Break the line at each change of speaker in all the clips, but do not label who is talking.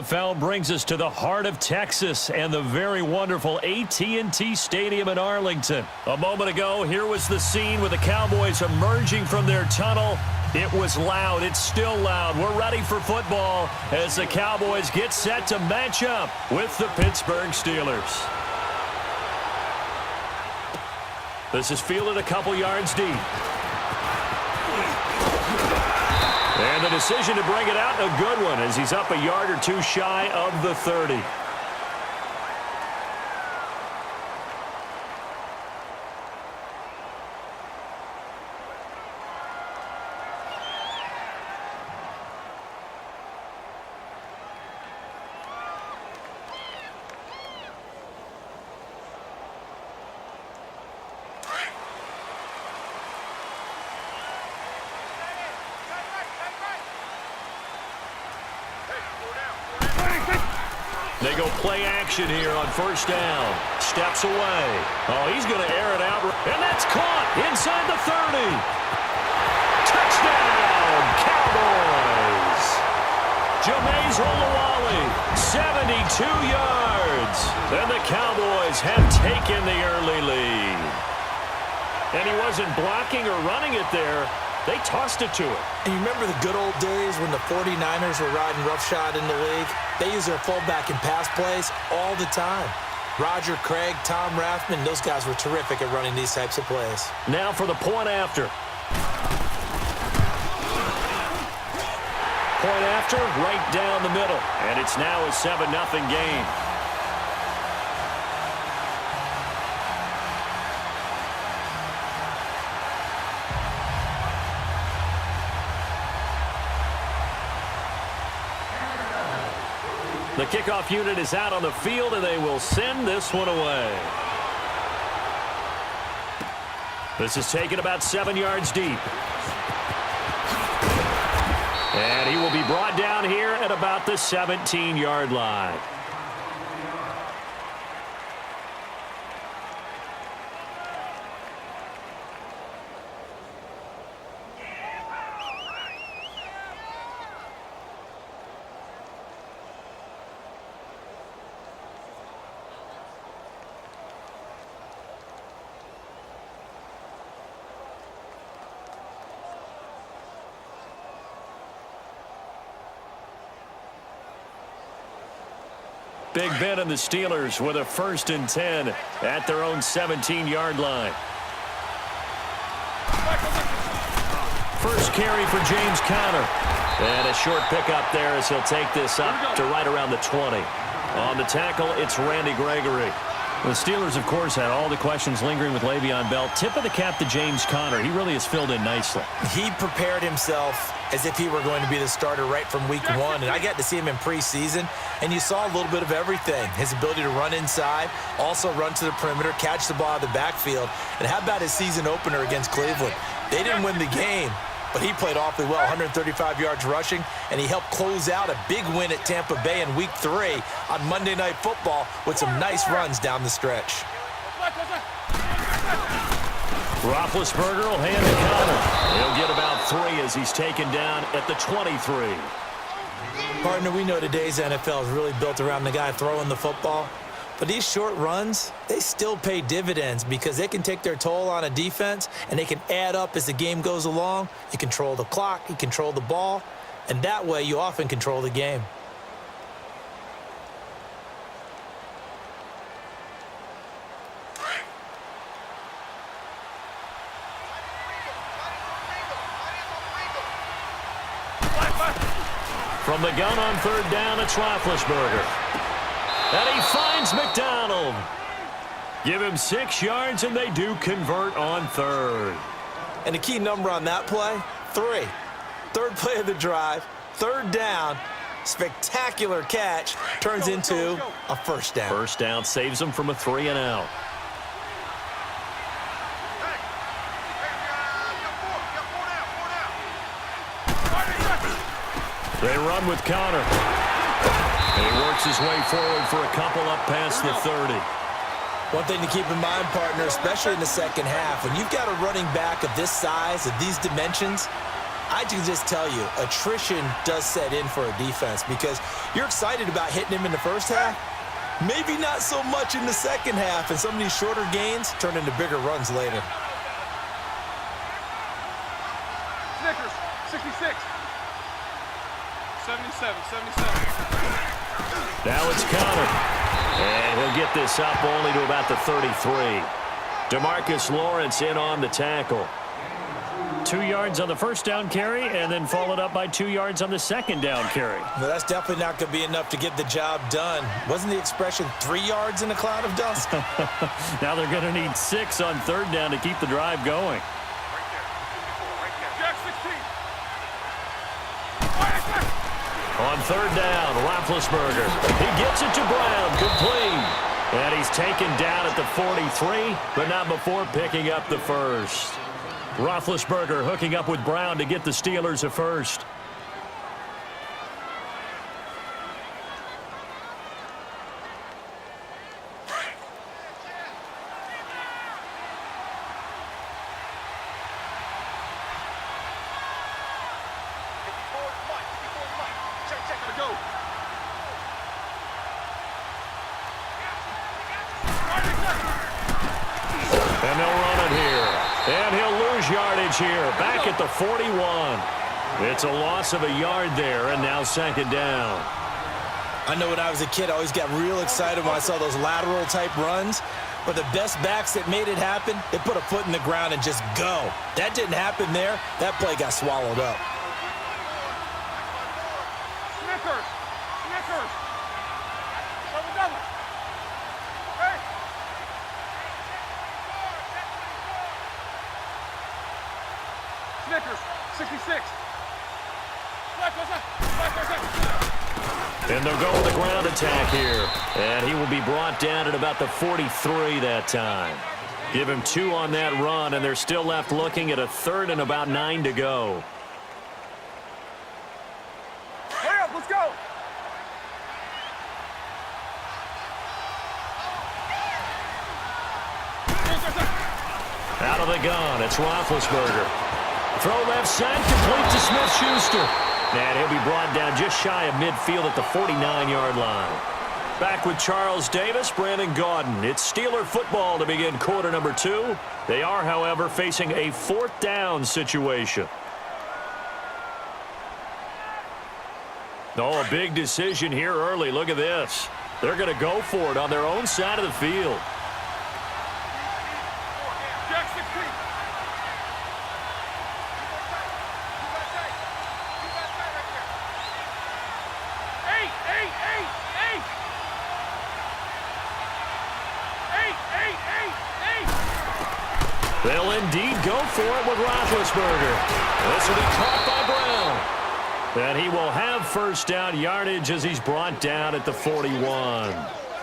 NFL brings us to the heart of Texas and the very wonderful AT&T Stadium in Arlington. A moment ago, here was the scene with the Cowboys emerging from their tunnel. It was loud. It's still loud. We're ready for football as the Cowboys get set to match up with the Pittsburgh Steelers. This is fielded a couple yards deep. And the decision to bring it out, a good one, as he's up a yard or two shy of the 30. They go play action here on first down. Steps away. Oh, he's going to air it out. And that's caught inside the 30. Touchdown, Cowboys. Jameis Olawale, 72 yards. And the Cowboys have taken the early lead. And he wasn't blocking or running it there. They tossed it to him.
And you remember the good old days when the 49ers were riding roughshod in the league? They use their fullback in pass plays all the time. Roger Craig, Tom Rathman, those guys were terrific at running these types of plays.
Now for the point after. Point after, right down the middle. And it's now a 7-0 game. The kickoff unit is out on the field, and they will send this one away. This is taken about 7 yards deep. And he will be brought down here at about the 17-yard line. Big Ben and the Steelers with a 1st and 10 at their own 17-yard line. First carry for James Conner. And a short pickup there as he'll take this up to right around the 20. On the tackle, it's Randy Gregory. The Steelers, of course, had all the questions lingering with Le'Veon Bell. Tip of the cap to James Conner. He really has filled in nicely.
He prepared himself as if he were going to be the starter right from week 1. And I got to see him in preseason, and you saw a little bit of everything. His ability to run inside, also run to the perimeter, catch the ball out of the backfield. And how about his season opener against Cleveland? They didn't win the game, but he played awfully well, 135 yards rushing, and he helped close out a big win at Tampa Bay in Week 3 on Monday Night Football with some nice runs down the stretch.
Roethlisberger will hand to Conner. He'll get about 3 as he's taken down at the 23.
Partner, we know today's NFL is really built around the guy throwing the football. But these short runs, they still pay dividends because they can take their toll on a defense and they can add up as the game goes along. You control the clock, you control the ball, and that way you often control the game.
From the gun on 3rd down, it's Roethlisberger. And he finds McDonald. Give him 6 yards, and they do convert on 3rd.
And the key number on that play, 3. 3rd play of the drive, 3rd down, spectacular catch, turns into a 1st down.
1st down saves them from a 3 and out. They run with Conner. And he works his way forward for a couple up past the 30.
One thing to keep in mind, partner, especially in the second half, when you've got a running back of this size, of these dimensions, I can just tell you, attrition does set in for a defense because you're excited about hitting him in the first half. Maybe not so much in the second half, and some of these shorter gains turn into bigger runs later.
Snickers, 66. 77.
Now it's Connor. And he'll get this up only to about the 33. DeMarcus Lawrence in on the tackle. 2 yards on the first down carry, and then followed up by 2 yards on the second down carry.
Well, that's definitely not going to be enough to get the job done. Wasn't the expression 3 yards in a cloud of dust?
Now they're going to need 6 on third down to keep the drive going.
Jack 16.
On third down, Roethlisberger. He gets it to Brown, complete. And he's taken down at the 43, but not before picking up the first. Roethlisberger hooking up with Brown to get the Steelers a first. And they'll run it here. And he'll lose yardage here. Back at the 41. It's a loss of a yard there, and now second down.
I know when I was a kid, I always got real excited when I saw those lateral-type runs. But the best backs that made it happen, they put a foot in the ground and just go. That didn't happen there. That play got swallowed up.
Snickers. Double. Hey. Snickers, 66.
And they'll go with the ground attack here. And he will be brought down at about the 43 that time. Give him 2 on that run, and they're still left looking at a third and about 9 to go.
Hurry up, let's go.
Out of the gun, it's Roethlisberger. Throw left side, complete to Smith-Schuster. And he'll be brought down just shy of midfield at the 49-yard line. Back with Charles Davis, Brandon Gaudin. It's Steeler football to begin quarter number 2. They are, however, facing a 4th down situation. Oh, a big decision here early. Look at this. They're going to go for it on their own side of the field.
Jack 16.
They'll indeed go for it with Roethlisberger. This will be caught by Brown. And he will have first down yardage as he's brought down at the 41.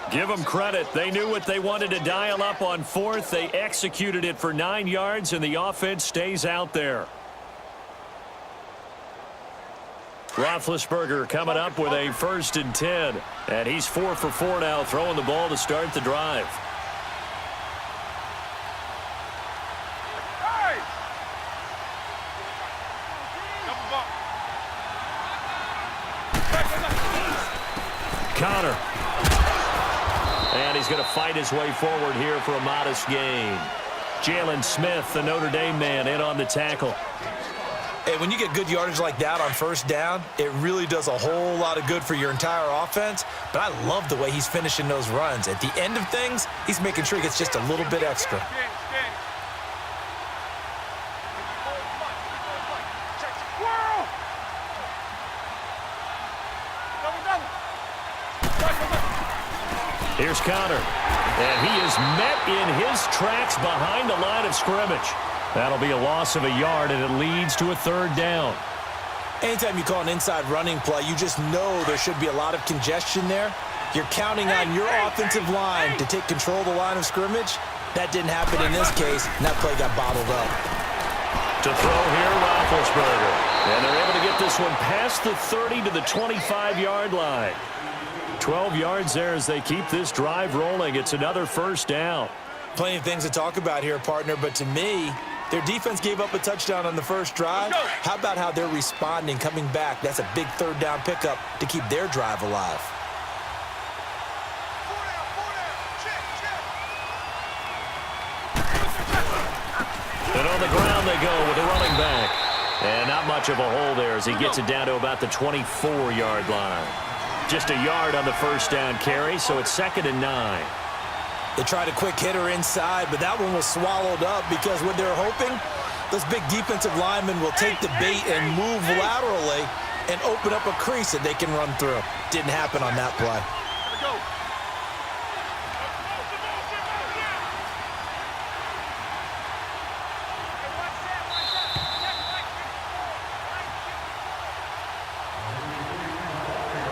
Give them credit. They knew what they wanted to dial up on 4th. They executed it for 9 yards, and the offense stays out there. Roethlisberger coming up with a 1st and 10. And he's 4 for 4 now, throwing the ball to start the drive. Connor. And he's going to fight his way forward here for a modest gain. Jalen Smith, the Notre Dame man, in on the tackle.
Hey, when you get good yardage like that on first down, it really does a whole lot of good for your entire offense. But I love the way he's finishing those runs. At the end of things, he's making sure he gets just a little bit extra.
Here's Connor. And he is met in his tracks behind the line of scrimmage. That'll be a loss of a yard, and it leads to a 3rd down.
Anytime you call an inside running play, you just know there should be a lot of congestion there. You're counting on your offensive line to take control of the line of scrimmage. That didn't happen in this case, and that play got bottled up.
To throw here, Roethlisberger. And they're able to get this one past the 30 to the 25-yard line. 12 yards there as they keep this drive rolling. It's another first down.
Plenty of things to talk about here, partner, but to me, Their defense gave up a touchdown on the first drive. How about how they're responding, coming back? That's a big third down pickup to keep their drive alive.
And on the ground they go with a running back. And not much of a hole there as he gets it down to about the 24-yard line. Just a yard on the first down carry, so it's 2nd and 9.
They tried a quick hitter inside, but that one was swallowed up because what they're hoping, those big defensive linemen will take the bait and move laterally and open up a crease that they can run through. Didn't happen on that play.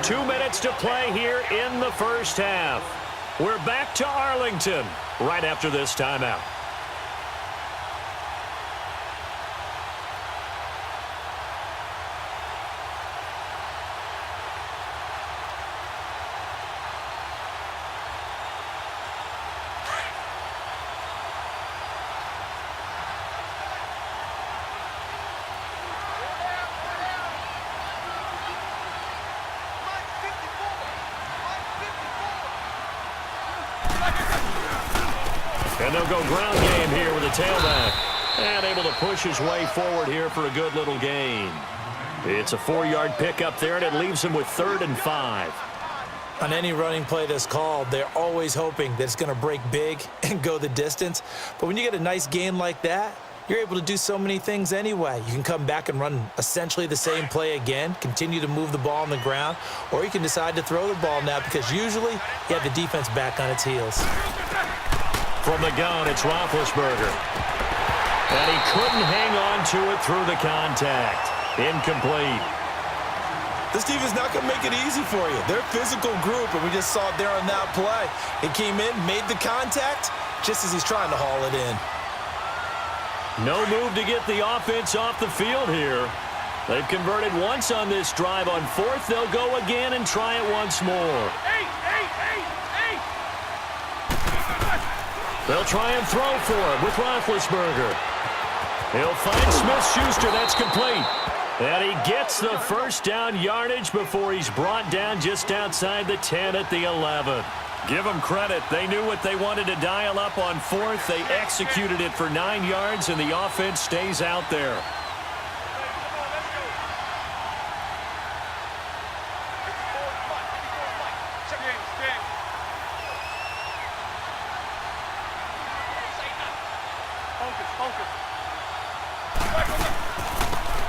Two minutes to play here in the first half. We're back to Arlington right after this timeout. And they'll go ground game here with a tailback. And able to push his way forward here for a good little gain. It's a 4-yard pickup there, and it leaves him with 3rd and 5.
On any running play that's called, they're always hoping that it's going to break big and go the distance. But when you get a nice gain like that, you're able to do so many things anyway. You can come back and run essentially the same play again, continue to move the ball on the ground, or you can decide to throw the ball now because usually you have the defense back on its heels.
From the gun, it's Roethlisberger. And he couldn't hang on to it through the contact. Incomplete.
This defense not going to make it easy for you. They're a physical group, and we just saw it there on that play. It came in, made the contact, just as he's trying to haul it in.
No move to get the offense off the field here. They've converted once on this drive. On 4th, they'll go again and try it once more. They'll try and throw for it with Roethlisberger. He'll find Smith-Schuster. That's complete. And he gets the first down yardage before he's brought down just outside the 10 at the 11. Give them credit. They knew what they wanted to dial up on 4th. They executed it for 9 yards, and the offense stays out there.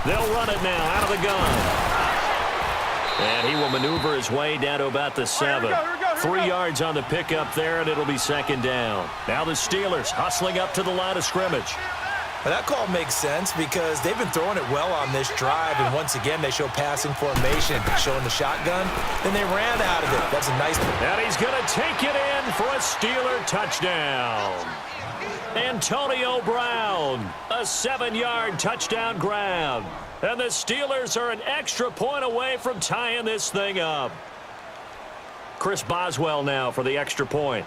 They'll run it now out of the gun. And he will maneuver his way down to about the 7. 3 yards on the pickup there, and it'll be 2nd down. Now the Steelers hustling up to the line of scrimmage.
Well, that call makes sense because they've been throwing it well on this drive, and once again they show passing formation, showing the shotgun. Then they ran out of it. That's a nice one.
And he's going to take it in for a Steeler touchdown. Antonio Brown, a 7-yard touchdown grab. And the Steelers are an extra point away from tying this thing up. Chris Boswell now for the extra point.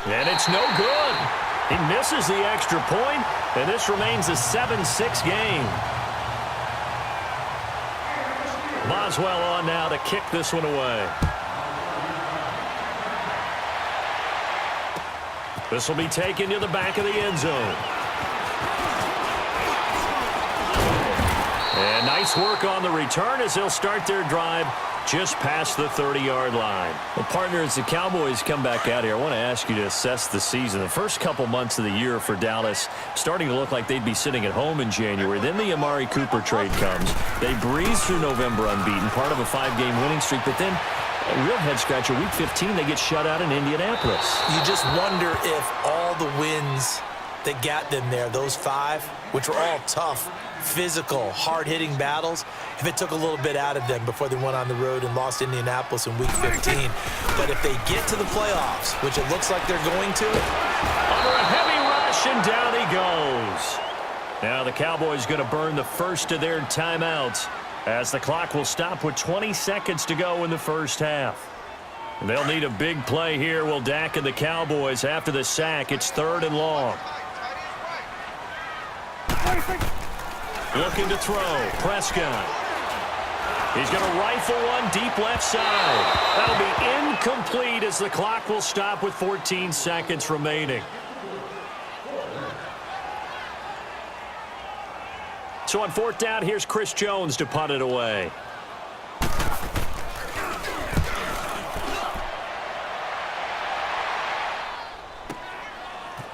And it's no good. He misses the extra point, and this remains a 7-6 game. Boswell on now to kick this one away. This will be taken to the back of the end zone. And nice work on the return as they'll start their drive just past the 30-yard line. Well, partner, as the Cowboys come back out here, I want to ask you to assess the season. The first couple months of the year for Dallas starting to look like they'd be sitting at home in January. Then the Amari Cooper trade comes. They breeze through November unbeaten, part of a 5-game winning streak, but then a real head-scratcher, Week 15, they get shut out in Indianapolis.
You just wonder if all the wins that got them there, those 5, which were all tough, physical, hard-hitting battles, if it took a little bit out of them before they went on the road and lost Indianapolis in Week 15. But if they get to the playoffs, which it looks like they're going to,
under a heavy rush, and down he goes. Now the Cowboys going to burn the first of their timeouts as the clock will stop with 20 seconds to go in the first half. They'll need a big play here. Will Dak and the Cowboys after the sack. It's 3rd and long. Looking to throw. Prescott. He's going to rifle one deep left side. That'll be incomplete as the clock will stop with 14 seconds remaining. So on 4th down, here's Chris Jones to punt it away.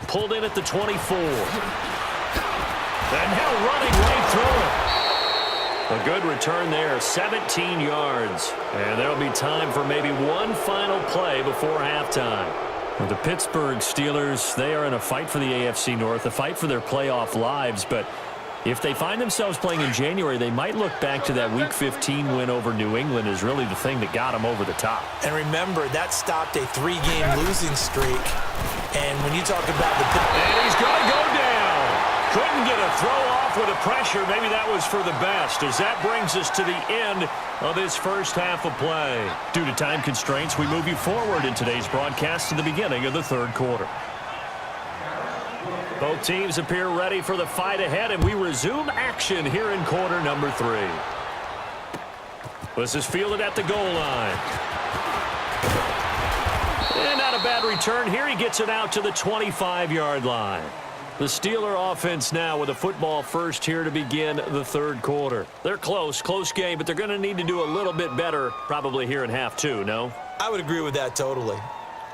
Pulled in at the 24. And now running right through it. A good return there, 17 yards. And there'll be time for maybe one final play before halftime. Well, the Pittsburgh Steelers, they are in a fight for the AFC North, a fight for their playoff lives. But if they find themselves playing in January, they might look back to that Week 15 win over New England as really the thing that got them over the top.
And remember, that stopped a 3-game losing streak. And when you talk about the...
And he's going to go down. Couldn't get a throw off with the pressure. Maybe that was for the best, as that brings us to the end of this first half of play. Due to time constraints, we move you forward in today's broadcast to the beginning of the 3rd quarter. Both teams appear ready for the fight ahead, and we resume action here in quarter number 3. This is fielded at the goal line. And not a bad return here. He gets it out to the 25-yard line. The Steeler offense now with a football first here to begin the 3rd quarter. They're close game, but they're going to need to do a little bit better probably here in half 2, no?
I would agree with that totally.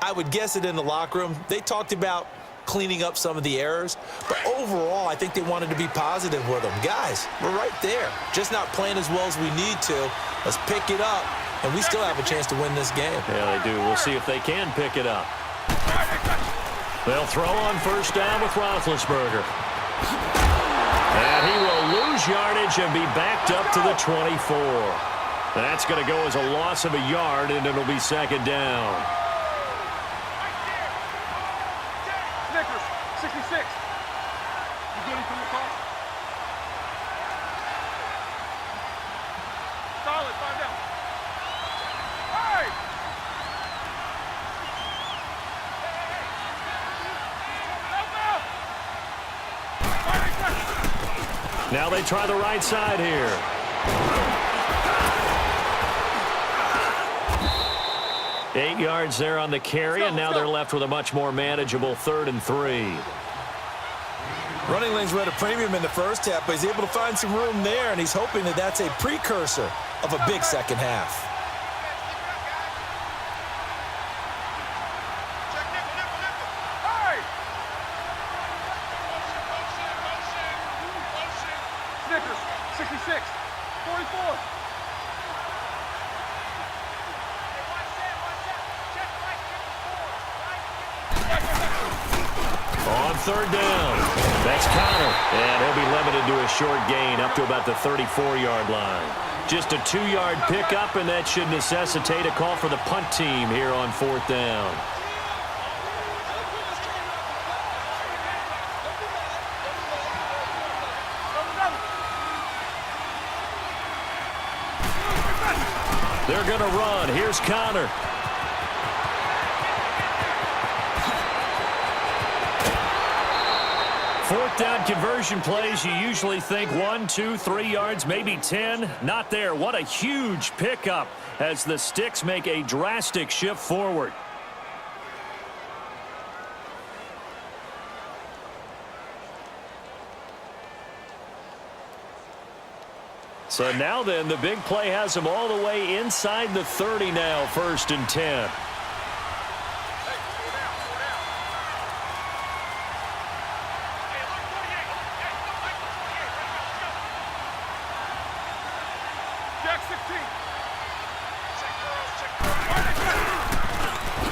I would guess it in the locker room. They talked about cleaning up some of the errors, but overall, I think they wanted to be positive with them. Guys, we're right there. Just not playing as well as we need to. Let's pick it up, and we still have a chance to win this game.
Yeah, they do. We'll see if they can pick it up. They'll throw on 1st down with Roethlisberger. And he will lose yardage and be backed up to the 24. That's going to go as a loss of a yard, and it'll be 2nd down.
66. You good from the call? Solid, 5 down. Hey!
Now they try the right side here. Eight yards there on the carry, and now they're left with a much more manageable 3rd and 3.
Running lanes were at a premium in the first half, but he's able to find some room there, and he's hoping that that's a precursor of a big second half.
Snickers, 66, 44.
On 3rd down, that's Connor, and he'll be limited to a short gain up to about the 34-yard line. Just a 2-yard pickup, and that should necessitate a call for the punt team here on 4th down. They're going to run. Here's Connor. Fourth down conversion plays, you usually think 1, 2, 3 yards, maybe 10. Not there. What a huge pickup as the Sticks make a drastic shift forward. So now then, the big play has them all the way inside the 30 now, 1st and 10.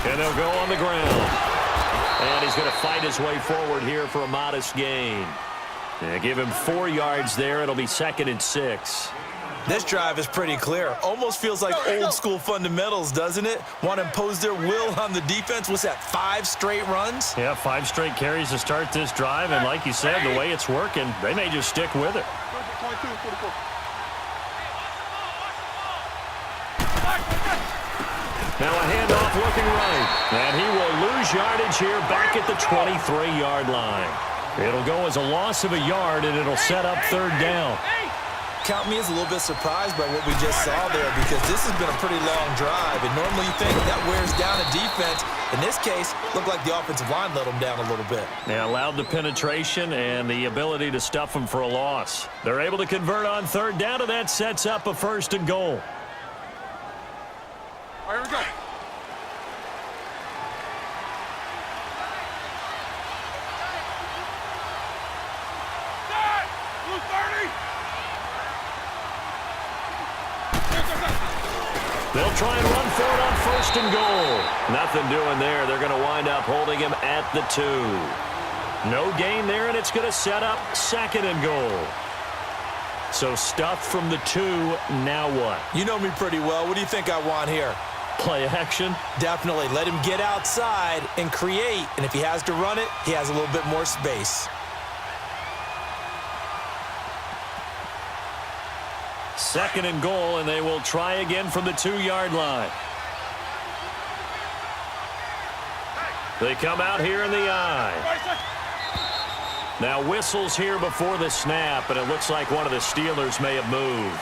And they'll go on the ground. And he's going to fight his way forward here for a modest gain. Give him 4 yards there. It'll be 2nd and 6.
This drive is pretty clear. Almost feels like old school fundamentals, doesn't it? Want to impose their will on the defense. What's that, 5 straight runs?
Yeah, 5 straight carries to start this drive. And like you said, the way it's working, they may just stick with it.
22, 44.
Now a handoff Off looking right. And he will lose yardage here back at the 23-yard line. It'll go as a loss of a yard, and it'll set up third down.
Count me as a little bit surprised by what we just saw there, because this has been a pretty long drive, and normally you think that wears down a defense. In this case, looked like the offensive line let them down a little bit.
They allowed the penetration and the ability to stuff them for a loss. They're able to convert on third down, and that sets up a first and goal.
All right, here we go. Set! Blue 30!
They'll try and run for it on first and goal. Nothing doing there. They're going to wind up holding him at the 2. No gain there, and it's going to set up second and goal. So stuffed from the 2, now what?
You know me pretty well. What do you think I want here?
Play action?
Definitely. Let him get outside and create, and if he has to run it, he has a little bit more space.
Second and goal, and they will try again from the 2-yard line. They come out here in the I. Now whistles here before the snap, and it looks like one of the Steelers may have moved.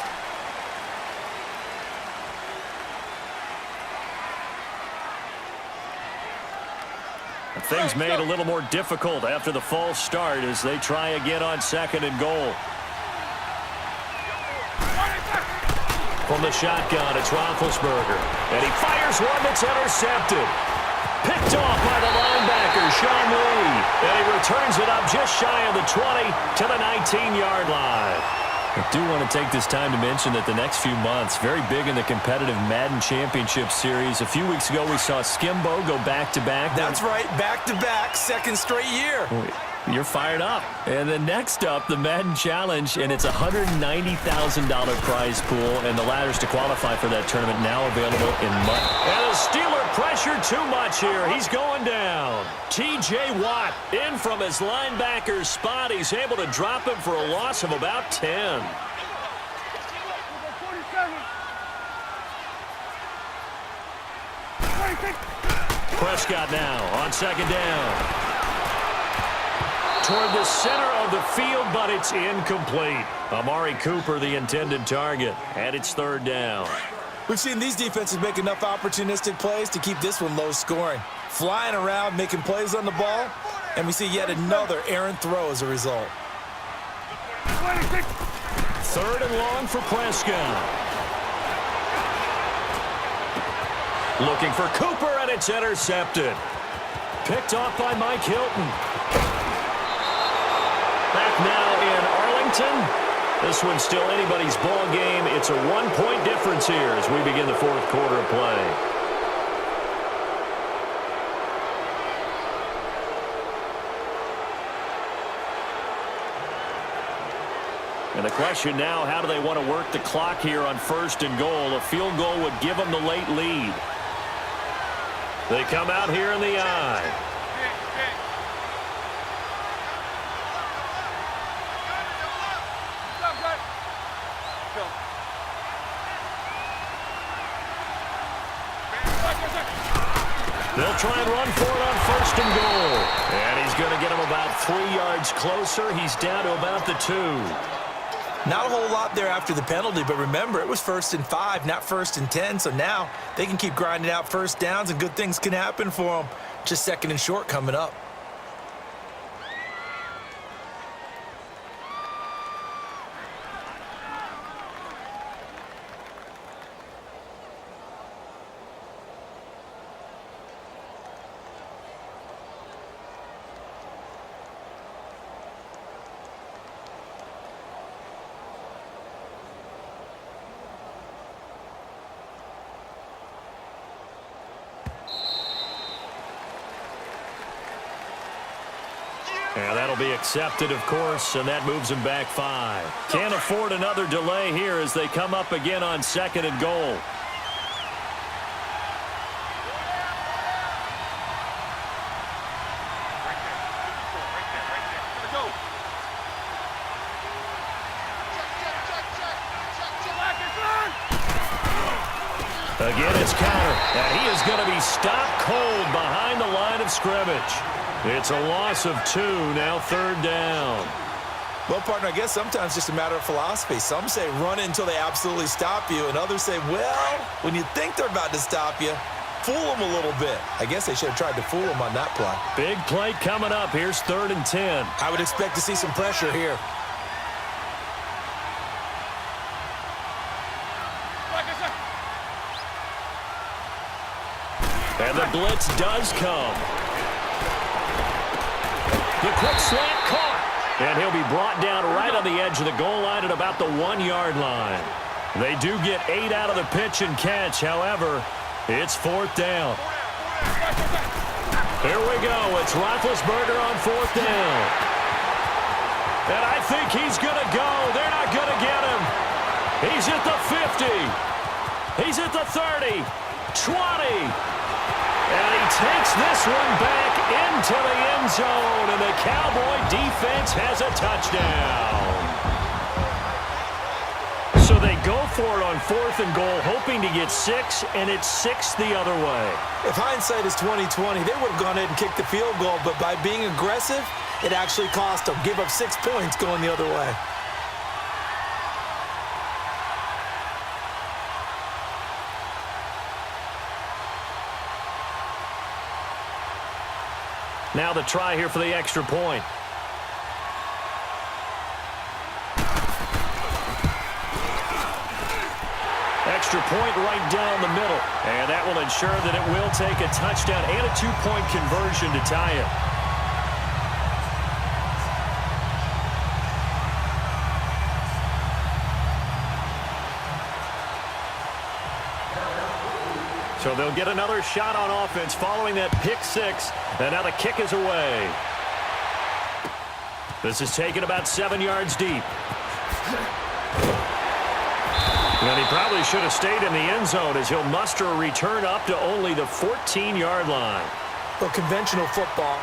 Things made a little more difficult after the false start as they try again on second and goal. From the shotgun, it's Roethlisberger. And he fires one that's intercepted. Picked off by the linebacker, Sean Lee. And he returns it up just shy of the 20 to the 19-yard line. I do want to take this time to mention that the next few months, very big in the competitive Madden Championship Series. A few weeks ago, we saw Skimbo go back-to-back.
That's right, back-to-back, second straight year.
You're fired up. And then next up, the Madden Challenge, and it's a $190,000 prize pool, and the ladders to qualify for that tournament now available in month. And the Steeler pressure too much here. He's going down. T.J. Watt in from his linebacker spot. He's able to drop him for a loss of about 10. Prescott now on second down. Toward the center of the field, but it's incomplete. Amari Cooper, the intended target, and it's third down.
We've seen these defenses make enough opportunistic plays to keep this one low scoring. Flying around, making plays on the ball, and we see yet another errant throw as a result.
Third and long for Prescott. Looking for Cooper, and it's intercepted. Picked off by Mike Hilton. Back now in Arlington. This one's still anybody's ball game. It's a 1-point difference here as we begin the fourth quarter of play. And the question now, how do they want to work the clock here on first and goal? A field goal would give them the late lead. They come out here in the I. They'll try and run for it on first and goal. And he's going to get him about 3 yards closer. He's down to about the 2.
Not a whole lot there after the penalty, but remember, it was 1st and 5, not 1st and 10. So now they can keep grinding out first downs, and good things can happen for them. Just second and short coming up.
And that'll be accepted, of course, and that moves him back 5. Can't afford another delay here as they come up again on second and goal. Again, it's counter, and he is going to be stopped cold behind the line of scrimmage. It's a loss of 2, now 3rd down.
Well, partner, I guess sometimes it's just a matter of philosophy. Some say run it until they absolutely stop you, and others say, well, when you think they're about to stop you, fool them a little bit. I guess they should have tried to fool them on that play.
Big play coming up. Here's 3rd and 10.
I would expect to see some pressure here.
And the blitz does come. The quick slant caught. And he'll be brought down right on the edge of the goal line at about the 1-yard line. They do get 8 out of the pitch and catch. However, it's 4th down. Here we go. It's Roethlisberger on 4th down. And I think he's going to go. They're not going to get him. He's at the 50. He's at the 30. 20. And he takes this one back into the end zone, and the Cowboy defense has a touchdown. So they go for it on 4th and goal, hoping to get 6, and it's 6 the other way.
If hindsight is 20/20, they would have gone ahead and kicked the field goal, but by being aggressive, it actually cost them. Give up 6 points going the other way.
Now the try here for the extra point. Extra point right down the middle. And that will ensure that it will take a touchdown and a 2-point conversion to tie it. So they'll get another shot on offense following that pick 6. And now the kick is away. This is taken about 7 yards deep. And he probably should have stayed in the end zone as he'll muster a return up to only the 14-yard line.
Well, conventional football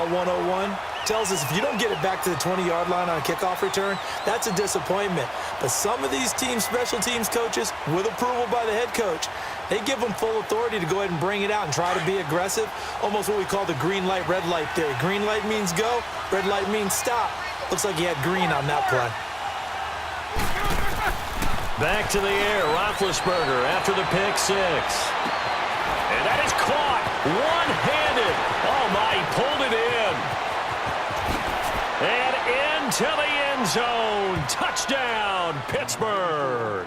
101, tells us if you don't get it back to the 20-yard line on a kickoff return, that's a disappointment. But some of these teams, special teams coaches, with approval by the head coach, they give them full authority to go ahead and bring it out and try to be aggressive, almost what we call the green light, red light theory. Green light means go, red light means stop. Looks like he had green on that play.
Back to the air, Roethlisberger after the pick 6. And that is caught one-handed. Oh, my, he pulled it in. And into the end zone. Touchdown, Pittsburgh.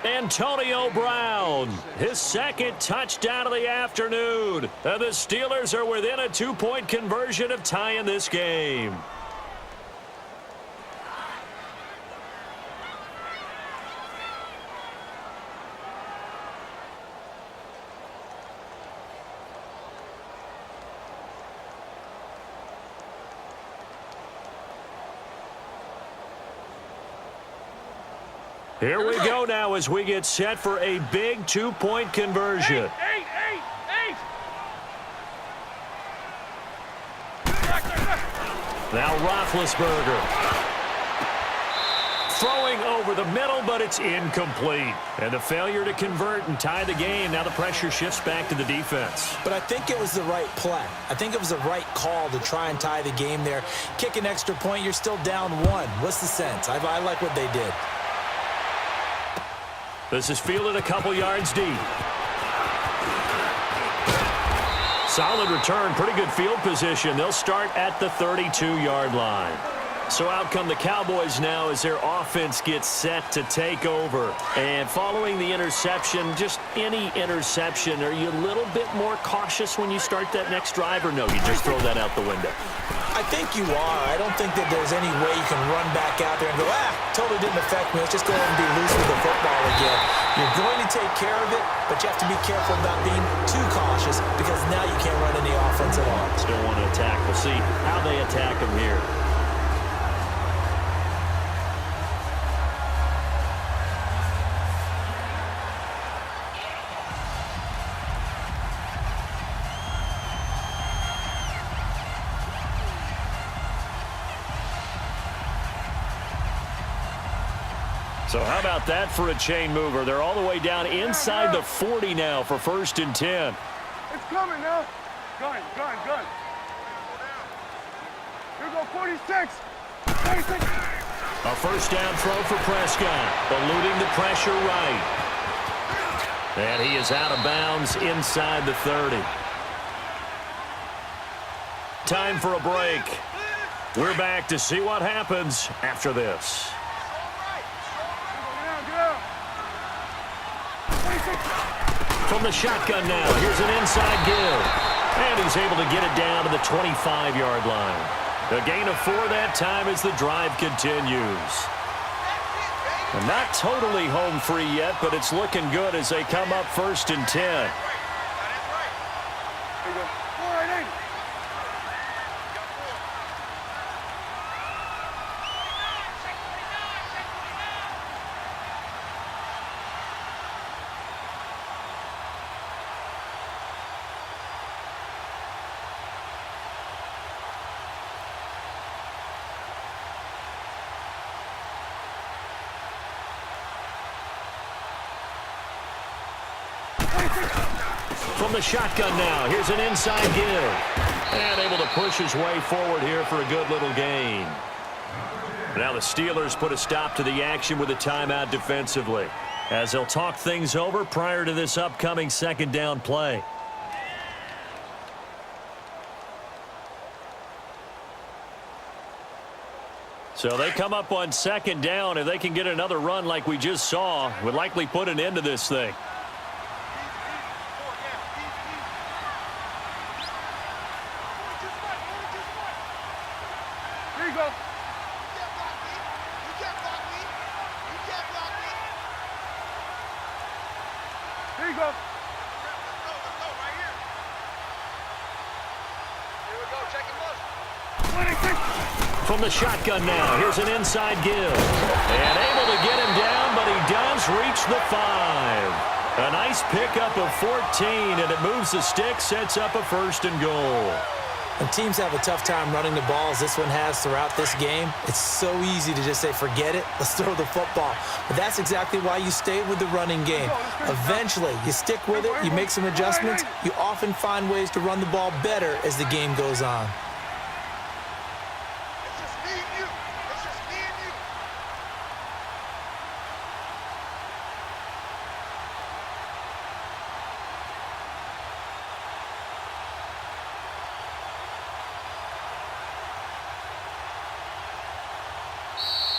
Antonio Brown, his 2nd touchdown of the afternoon. And the Steelers are within a 2-point conversion of tying this game. Here we go now as we get set for a big 2-point conversion.
Eight.
Now Roethlisberger. Throwing over the middle, but it's incomplete. And a failure to convert and tie the game. Now the pressure shifts back to the defense.
But I think it was the right play. I think it was the right call to try and tie the game there. Kick an extra point, you're still down 1. What's the sense? I like what they did.
This is fielded a couple yards deep. Solid return, pretty good field position. They'll start at the 32-yard line. So out come the Cowboys now as their offense gets set to take over. And following the interception, just any interception, are you a little bit more cautious when you start that next drive, or no, you just throw that out the window?
I think you are. I don't think that there's any way you can run back out there and go, totally didn't affect me. Let's just go ahead and be loose with the football again. You're going to take care of it, but you have to be careful about being too cautious because now you can't run any offense at all.
Still want to attack. We'll see how they attack them here. So how about that for a chain mover? They're all the way down inside the 40 now for 1st and 10.
It's coming now. Gun. Here we go, 46. 46.
A first down throw for Prescott, eluding the pressure right. And he is out of bounds inside the 30. Time for a break. We're back to see what happens after this. From the shotgun now, here's an inside give. And he's able to get it down to the 25-yard line. A gain of 4 that time as the drive continues. And not totally home free yet, but it's looking good as they come up 1st and 10. From the shotgun now, here's an inside give. And able to push his way forward here for a good little gain. Now the Steelers put a stop to the action with a timeout defensively, as they'll talk things over prior to this upcoming 2nd down play. So they come up on 2nd down. If they can get another run like we just saw, would likely put an end to this thing. From the shotgun now, here's an inside give. And able to get him down, but he does reach the 5. A nice pickup of 14, and it moves the stick, sets up a 1st and goal.
When teams have a tough time running the ball as this one has throughout this game, it's so easy to just say, forget it, let's throw the football. But that's exactly why you stay with the running game. Eventually, you stick with it, you make some adjustments, you often find ways to run the ball better as the game goes on.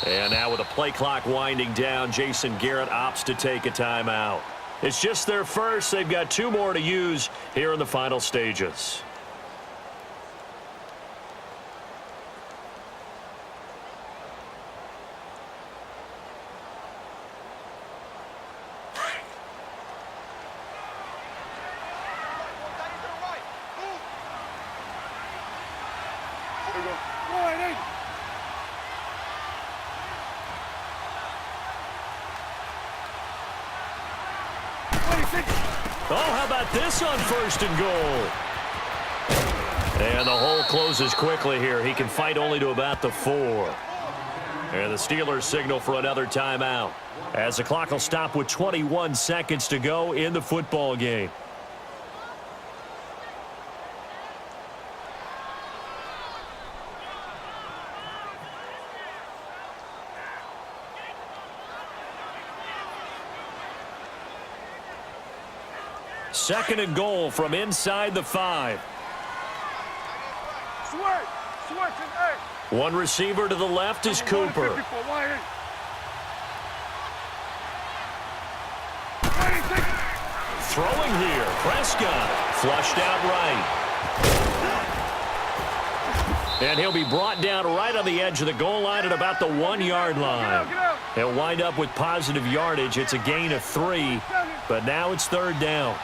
And now with the play clock winding down, Jason Garrett opts to take a timeout. It's just their first. They've got 2 more to use here in the final stages. Oh, how about this on 1st and goal? And the hole closes quickly here. He can fight only to about the 4. And the Steelers signal for another timeout, as the clock will stop with 21 seconds to go in the football game. Second and goal from inside the 5. One receiver to the left is Cooper. Throwing here, Prescott. Flushed out right. And he'll be brought down right on the edge of the goal line at about the 1-yard line. He'll wind up with positive yardage. It's a gain of 3, but now it's 3rd down.